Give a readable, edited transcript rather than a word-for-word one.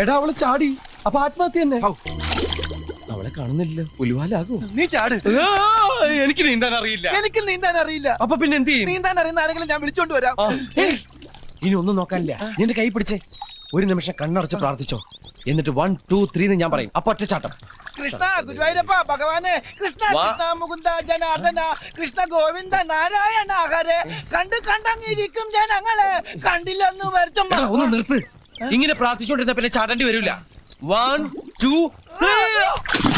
എടാ അവള് ചാടി, അപ്പൊ ആത്മഹത്യ തന്നെ. അവളെ കാണുന്നില്ല, പുലിവാലാകൂ. നീ ചാട്. എനിക്ക് നീന്താൻ അറിയില്ല. എനിക്ക് നീന്താൻ അറിയില്ല. അപ്പൊ പിന്നെ എന്ത് ചെയ്യും? നീന്താൻ അറിയുന്ന ആരെങ്കിലും ഞാൻ വിളിച്ചോണ്ട് വരാം. ഇനി ഒന്നും നോക്കാനില്ല, നിന്റെ കൈ പിടിച്ചേ. ഒരു നിമിഷം കണ്ണടച്ച് പ്രാർത്ഥിച്ചോ, എന്നിട്ട് 1 2 3 ഞാൻ പറയും, അപ്പൊ ഒറ്റച്ചാട്ടം. കൃഷ്ണ ഗുരുവായൂരപ്പ ഭഗവാനെ, കൃഷ്ണ കൃഷ്ണ മുകുന്ദ ജനാർദ്ദന, കൃഷ്ണ ഗോവിന്ദ നാരായണ ഹരേ. കണ്ടങ്ങിരിക്കും ജനങ്ങളെ, കണ്ടില്ലെന്ന് വരുത്തും. ഒന്ന് നിർത്ത്. ഇങ്ങനെ പ്രാർത്ഥിച്ചോണ്ടിരുന്ന പിന്നെ ചാടേണ്ടി വരില്ല. 1 2 3